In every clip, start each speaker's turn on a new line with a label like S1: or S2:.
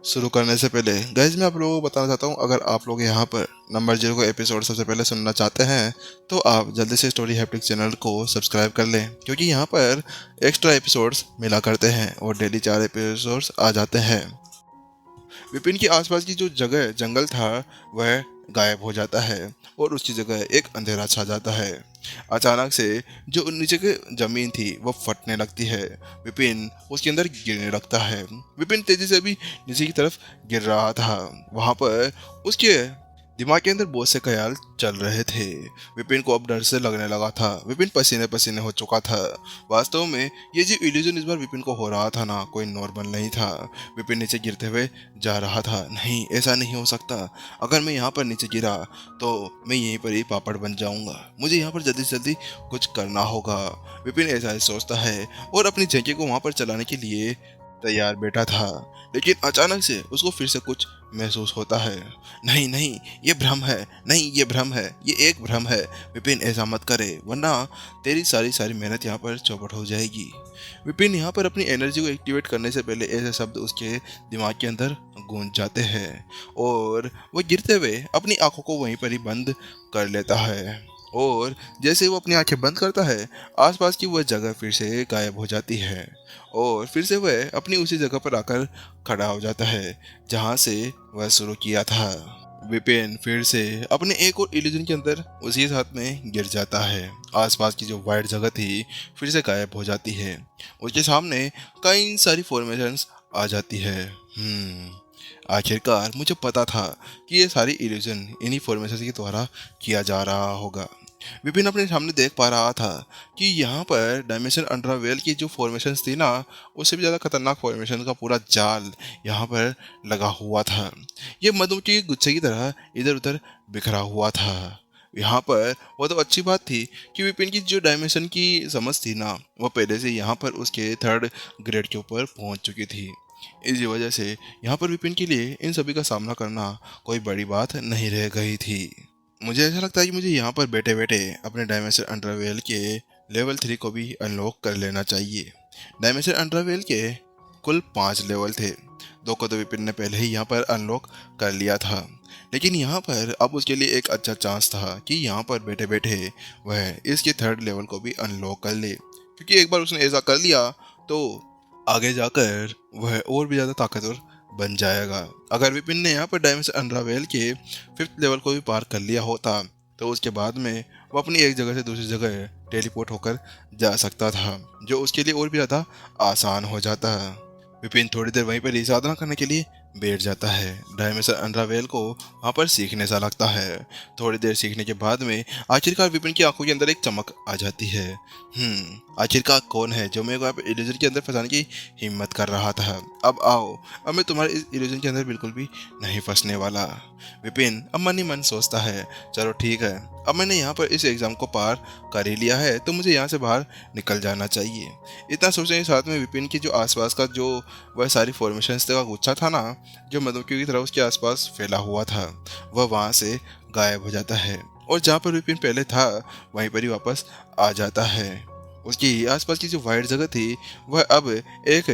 S1: शुरू करने से पहले गाइस मैं आप लोगों को बताना चाहता हूँ, अगर आप लोग यहाँ पर नंबर 0 का एपिसोड सबसे पहले सुनना चाहते हैं तो आप जल्दी से स्टोरी हैप्टिक चैनल को सब्सक्राइब कर लें, क्योंकि यहाँ पर एक्स्ट्रा एपिसोड्स मिला करते हैं और डेली 4 एपिसोड्स आ जाते हैं। विपिन के आसपास की जो जगह जंगल था वह गायब हो जाता है और उसकी जगह एक अंधेरा छा जाता है। अचानक से जो नीचे की जमीन थी वो फटने लगती है। विपिन उसके अंदर गिरने लगता है। विपिन तेजी से भी नीचे की तरफ गिर रहा था। वहां पर उसके दिमाग के अंदर बहुत से ख्याल चल रहे थे। विपिन को अब डर से लगने लगा था। विपिन पसीने पसीने हो चुका था। वास्तव में ये जो इल्यूजन इस बार विपिन को हो रहा था ना, कोई नॉर्मल नहीं था। विपिन नीचे गिरते हुए जा रहा था। नहीं, ऐसा नहीं हो सकता। अगर मैं यहाँ पर नीचे गिरा तो मैं यहीं पर ही पापड़ बन जाऊंगा। मुझे यहाँ पर जल्दी से जल्दी कुछ करना होगा। विपिन ऐसा ही सोचता है और अपनी झंकी को वहां पर चलाने के लिए तैयार बैठा था। लेकिन अचानक से उसको फिर से कुछ महसूस होता है। नहीं नहीं, ये भ्रम है। नहीं, ये भ्रम है। ये एक भ्रम है। विपिन ऐसा मत करे, वरना तेरी सारी सारी मेहनत यहाँ पर चौपट हो जाएगी। विपिन यहाँ पर अपनी एनर्जी को एक्टिवेट करने से पहले ऐसे शब्द उसके दिमाग के अंदर गूंज जाते हैं और वो गिरते हुए अपनी आंखों को वहीं पर ही बंद कर लेता है। और जैसे वो अपनी आंखें बंद करता है, आसपास की वह जगह फिर से गायब हो जाती है और फिर से वह अपनी उसी जगह पर आकर खड़ा हो जाता है जहां से वह शुरू किया था। विपिन फिर से अपने एक और इल्यूजन के अंदर उसी साथ में गिर जाता है। आसपास की जो वाइट जगह थी फिर से गायब हो जाती है। उसके सामने कई सारी फॉर्मेशंस आ जाती है। आखिरकार मुझे पता था कि ये सारी इल्यूजन इन्हीं फॉर्मेशन के द्वारा किया जा रहा होगा। विपिन अपने सामने देख पा रहा था कि यहाँ पर डायमेंशन अंडरवेल की जो फॉर्मेशंस थी ना, उससे भी ज़्यादा खतरनाक फॉर्मेशन का पूरा जाल यहाँ पर लगा हुआ था। ये मधु के गुच्छे की तरह इधर उधर बिखरा हुआ था। यहाँ पर वो तो अच्छी बात थी कि विपिन की जो डायमेंशन की समझ थी ना, वो पहले से यहाँ पर उसके 3rd ग्रेड के ऊपर पहुँच चुकी थी। इसी वजह से यहाँ पर विपिन के लिए इन सभी का सामना करना कोई बड़ी बात नहीं रह गई थी। मुझे ऐसा लगता है कि मुझे यहाँ पर बैठे बैठे अपने डायमेंशन अंडरवेल के लेवल 3 को भी अनलॉक कर लेना चाहिए। डायमेंशन अंडरवेल के कुल 5 लेवल थे। 2 को तो विपिन ने पहले ही यहाँ पर अनलॉक कर लिया था, लेकिन यहाँ पर अब उसके लिए एक अच्छा चांस था कि यहाँ पर बैठे बैठे वह इसके 3rd लेवल को भी अनलॉक कर ले, क्योंकि एक बार उसने ऐसा कर लिया तो आगे जाकर वह और भी ज़्यादा ताकतवर बन जाएगा। अगर विपिन ने यहाँ पर डायमेंशन अनरावेल के 5th लेवल को भी पार कर लिया होता तो उसके बाद में वो अपनी एक जगह से दूसरी जगह टेलीपोर्ट होकर जा सकता था, जो उसके लिए और भी ज़्यादा आसान हो जाता है। विपिन थोड़ी देर वहीं पर ही साधना करने के लिए बैठ जाता है। डायमेंशन अनरावेल को वहाँ पर सीखने सा लगता है। थोड़ी देर सीखने के बाद में आखिरकार विपिन की आंखों के अंदर एक चमक आ जाती है। आखिरकार कौन है जो मेरे को इल्यूजन के अंदर फंसाने की हिम्मत कर रहा था? अब आओ, अब मैं तुम्हारे इस इल्यूजन के अंदर बिल्कुल भी नहीं फंसने वाला। विपिन अब मन ही मन सोचता है, चलो ठीक है, अब मैंने यहाँ पर इस एग्जाम को पार कर ही लिया है तो मुझे यहाँ से बाहर निकल जाना चाहिए। इतना सोचने के साथ में विपिन के जो आसपास का जो वह सारी फॉर्मेशंस का गुच्छा था ना, जो मधुमक्खियों की तरह उसके आसपास फैला हुआ था, वह वहाँ से गायब हो जाता है और जहाँ पर विपिन पहले था वहीं पर ही वापस आ जाता है। उसकी आसपास की जो वाइट जगह थी वह अब एक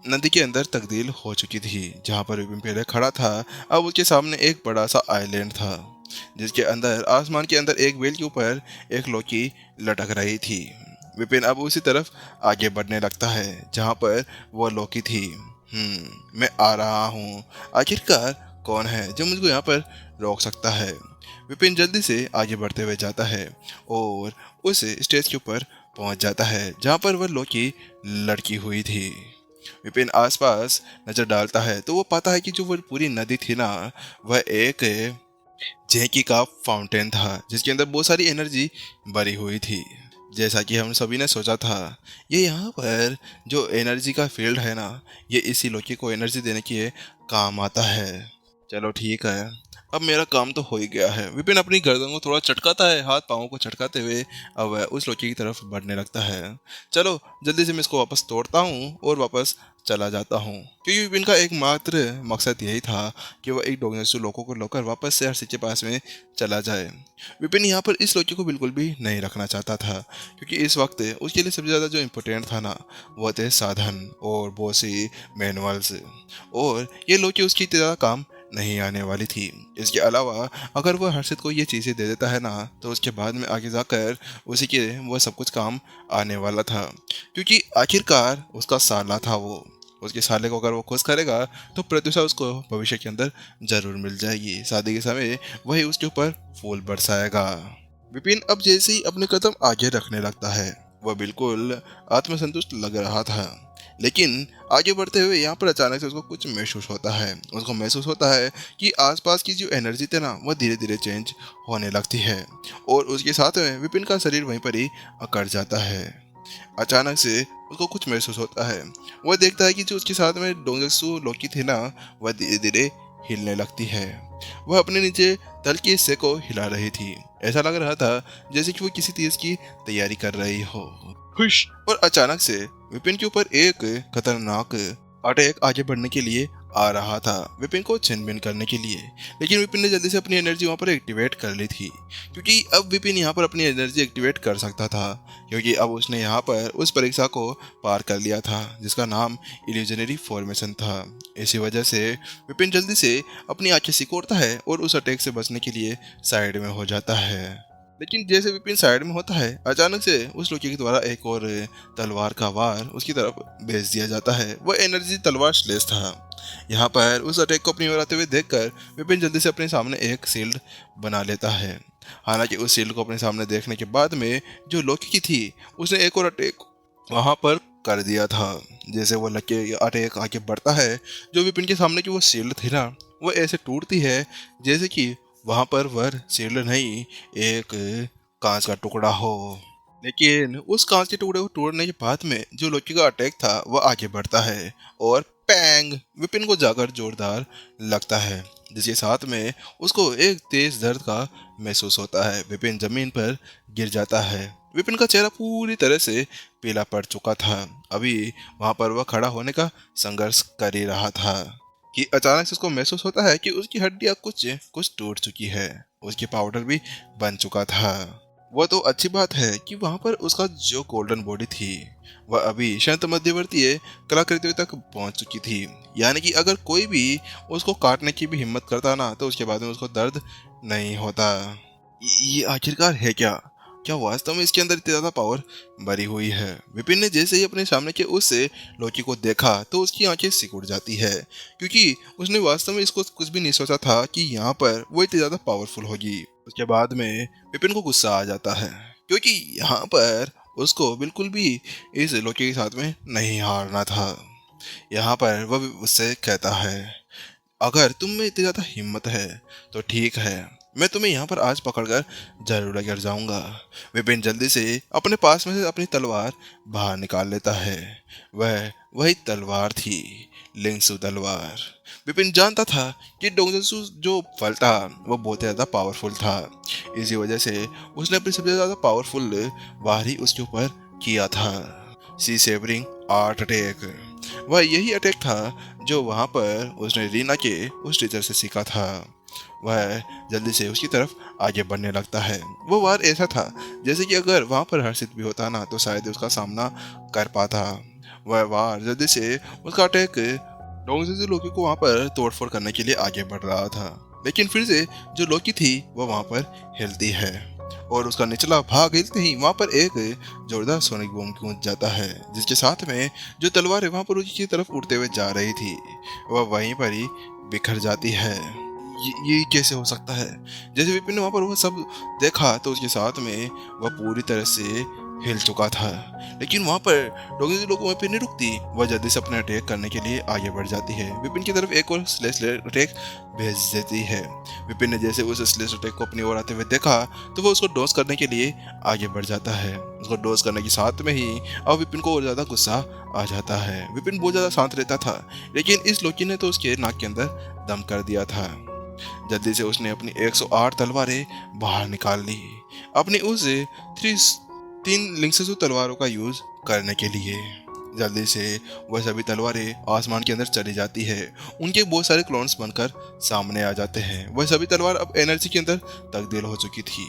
S1: नदी के अंदर तब्दील हो चुकी थी। जहाँ पर विपिन पहले खड़ा था अब उसके सामने एक बड़ा सा आइलैंड था, जिसके अंदर आसमान के अंदर एक बेल के ऊपर एक लौकी लटक रही थी। विपिन अब उसी तरफ आगे बढ़ने लगता है जहाँ पर वो लौकी थी। मैं आ रहा हूँ। आखिरकार कौन है जो मुझको यहाँ पर रोक सकता है? विपिन जल्दी से आगे बढ़ते हुए जाता है और उस स्टेज के ऊपर पहुंच जाता है जहाँ पर वह लौकी लड़की हुई थी। विपिन आसपास नजर डालता है तो वो पाता है कि जो वह पूरी नदी थी ना, वह एक झेंकी का फाउंटेन था जिसके अंदर बहुत सारी एनर्जी भरी हुई थी। जैसा कि हम सभी ने सोचा था, ये यहाँ पर जो एनर्जी का फील्ड है ना, ये इसी लौकी को एनर्जी देने के काम आता है। चलो ठीक है, अब मेरा काम तो हो ही गया है। विपिन अपनी गर्दन को थोड़ा चटकाता है, हाथ पाँव को चटकाते हुए अब वह उस लौकी की तरफ बढ़ने लगता है। चलो जल्दी से मैं इसको वापस तोड़ता हूँ और वापस चला जाता हूँ। क्योंकि विपिन का एकमात्र मकसद यही था कि वह एक डोंगेत्सु लोको को लेकर वापस से हर्षित के पास में चला जाए। विपिन यहाँ पर इस लोकी को बिल्कुल भी नहीं रखना चाहता था, क्योंकि इस वक्त उसके लिए सबसे ज़्यादा जो इम्पोर्टेंट था ना, वो थे साधन और बहुत सी मैनुअल्स, और ये लोकी उसकी इतनी ज़्यादा काम नहीं आने वाली थी। इसके अलावा अगर वह हर्षित को ये चीज़ें दे देता है ना, तो उसके बाद में आगे जाकर उसी के वह सब कुछ काम आने वाला था, क्योंकि आखिरकार उसका साला था वो। उसके साले को अगर वो खुश करेगा तो प्रत्युषा उसको भविष्य के अंदर जरूर मिल जाएगी। शादी के समय वही उसके ऊपर फूल बरसाएगा। विपिन अब जैसे ही अपने कदम आगे रखने लगता है, वह बिल्कुल आत्मसंतुष्ट लग रहा था, लेकिन आगे बढ़ते हुए यहाँ पर अचानक से उसको कुछ महसूस होता है। उसको महसूस होता है कि आसपास की जो एनर्जी थी ना, वह धीरे धीरे चेंज होने लगती है, और उसके साथ में विपिन का शरीर वहीं पर ही अकड़ जाता है। अचानक से उसको कुछ महसूस होता है। वह देखता है कि जो उसके साथ में डोंगेत्सु लोकी थी ना, वह धीरे धीरे हिलने लगती है। वह अपने नीचे तल के हिस्से को हिला रही थी। ऐसा लग रहा था जैसे कि वो किसी चीज की तैयारी कर रही हो। खुश और अचानक से विपिन के ऊपर एक खतरनाक अटैक आगे बढ़ने के लिए आ रहा था, विपिन को छिन-भिन करने के लिए। लेकिन विपिन ने जल्दी से अपनी एनर्जी वहां पर एक्टिवेट कर ली थी, क्योंकि अब विपिन यहाँ पर अपनी एनर्जी एक्टिवेट कर सकता था, क्योंकि अब उसने यहाँ पर उस परीक्षा को पार कर लिया था जिसका नाम इल्यूजनरी फॉर्मेशन था। इसी वजह से विपिन जल्दी से अपनी आंखें सिकोड़ता है और उस अटैक से बचने के लिए साइड में हो जाता है। लेकिन जैसे विपिन साइड में होता है, अचानक से उस लोकी के द्वारा एक और तलवार का वार उसकी तरफ भेज दिया जाता है। वह एनर्जी तलवार श्लेष था। यहाँ पर उस अटैक को अपनी ओर आते हुए देखकर विपिन जल्दी से अपने सामने एक शील्ड बना लेता है। हालांकि उस शील्ड को अपने सामने देखने के बाद में जो लोकी की थी, उसने एक और अटैक वहां पर कर दिया था। जैसे वो लकी अटैक आगे बढ़ता है, जो विपिन के सामने की वो शील्ड थी ना, वो ऐसे टूटती है जैसे कि वहां पर वह शील्ड नहीं, एक कांच का टुकड़ा हो। लेकिन उस कांच के टुकड़े को तोड़ने के बाद में जो लोकी का अटैक था वह आगे बढ़ता है, और पैंग विपिन को जाकर जोरदार लगता है, जिसके साथ में उसको एक तेज दर्द का महसूस होता है। विपिन जमीन पर गिर जाता है। विपिन का चेहरा पूरी तरह से पीला पड़ चुका था। अभी वहां पर वह खड़ा होने का संघर्ष कर ही रहा था कि अचानक से उसको महसूस होता है कि उसकी हड्डियां कुछ कुछ टूट चुकी है। उसकी पाउडर भी बन चुका था। वह तो अच्छी बात है कि वहां पर उसका जो गोल्डन बॉडी थी, वह अभी शांत मध्यवर्ती कलाकृतियों तक पहुंच चुकी थी। यानी कि अगर कोई भी उसको काटने की भी हिम्मत करता ना, तो उसके बाद में उसको दर्द नहीं होता। ये आखिरकार है क्या? क्या वास्तव में इसके अंदर इतनी ज्यादा पावर भरी हुई है? विपिन ने जैसे ही अपने सामने के उस लोकी को देखा तो उसकी आंखें सिकुड़ जाती है, क्योंकि उसने वास्तव में इसको कुछ भी नहीं सोचा था कि यहाँ पर वो इतनी ज्यादा पावरफुल होगी। उसके बाद में विपिन को गुस्सा आ जाता है, क्योंकि यहाँ पर उसको बिल्कुल भी इस लोकी के साथ में नहीं हारना था। यहाँ पर वह उससे कहता है, अगर तुम में इतनी ज्यादा हिम्मत है तो ठीक है, मैं तुम्हें यहाँ पर आज पकड़कर जरूर लेकर जाऊंगा। विपिन जल्दी से अपने पास में से अपनी तलवार बाहर निकाल लेता है। वह वही तलवार थी, लिंगसु तलवार। विपिन जानता था कि डोंगजेत्सु जो फल था वह बहुत ज्यादा पावरफुल था। इसी वजह से उसने अपनी सबसे ज्यादा पावरफुल वार ही उसके ऊपर किया था, सी सेवरिंग आर्ट अटैक। वह यही अटैक था जो वहां पर उसने रीना के उस टीचर से सीखा था। वह जल्दी से उसकी तरफ आगे बढ़ने लगता है। वो वार ऐसा था जैसे कि अगर वहां पर हर्षित भी होता ना, तो शायद उसका सामना कर पाता। वह वार जल्दी से उसका अटैक डोंगजेत्सु लोकी को वहां पर तोड़फोड़ करने के लिए आगे बढ़ रहा था। लेकिन फिर से जो लोकी थी वह वहां पर हिलती है, और उसका निचला भाग हिलते ही वहां पर एक जोरदार सोनिक बूम गूंज जाता है, जिसके साथ में जो तलवार वहां पर उसकी तरफ उड़ते हुए जा रही थी वह वहीं पर ही बिखर जाती है। ये कैसे हो सकता है? जैसे विपिन ने वहां पर वह सब देखा तो उसके साथ में वह पूरी तरह से हिल चुका था। लेकिन वहां पर डोंगेत्सु लोको वहीं पे नहीं रुकती। वह जल्दी से अपने अटैक करने के लिए आगे बढ़ जाती है। विपिन की तरफ एक और स्लेश अटैक भेज देती है। विपिन ने जैसे उस स्लेश अटैक को अपनी ओर आते हुए देखा तो वह उसको डोज करने के लिए आगे बढ़ जाता है। उसको डोज करने के साथ में ही अब विपिन को और ज्यादा गुस्सा आ जाता है। विपिन बहुत ज्यादा शांत रहता था, लेकिन इस लोकी ने तो उसके नाक के अंदर दम कर दिया था। जल्दी से उसने अपनी 108 तलवारें बाहर निकाल ली, अपनी उस तीन लिंगसेसु तलवारों का यूज करने के लिए। जल्दी से वह सभी तलवारें आसमान के अंदर चली जाती है। उनके बहुत सारे क्लोन्स बनकर सामने आ जाते हैं। वह सभी तलवार अब एनर्जी के अंदर तब्दील हो चुकी थी।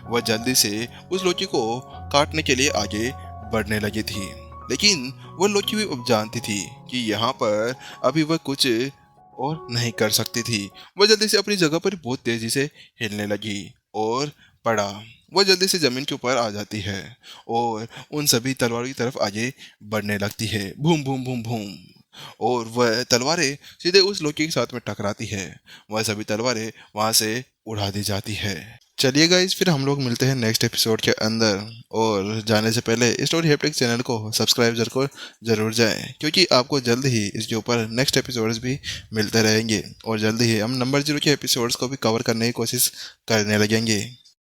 S1: वह जल्दी से उस लोकी को काटने के लिए आगे बढ़ने लगी थी, लेकिन वह लोकी भी अब जानती थी कि यहाँ पर अभी वह कुछ और नहीं कर सकती थी। वह जल्दी से अपनी जगह पर बहुत तेजी से हिलने लगी और पड़ा। वह जल्दी से जमीन के ऊपर आ जाती है और उन सभी तलवारों की तरफ आगे बढ़ने लगती है। Boom boom boom boom. और वह तलवारें सीधे उस लोकी के साथ में टकराती है। वह सभी तलवारें वहां से उड़ा दी जाती है। चलिए गाइस, फिर हम लोग मिलते हैं नेक्स्ट एपिसोड के अंदर। और जाने से पहले स्टोरी हैप्टिक चैनल को सब्सक्राइब जरूर जाएं, क्योंकि आपको जल्द ही इसके ऊपर नेक्स्ट एपिसोड्स भी मिलते रहेंगे और जल्दी ही हम नंबर 0 के एपिसोड्स को भी कवर करने की कोशिश करने लगेंगे।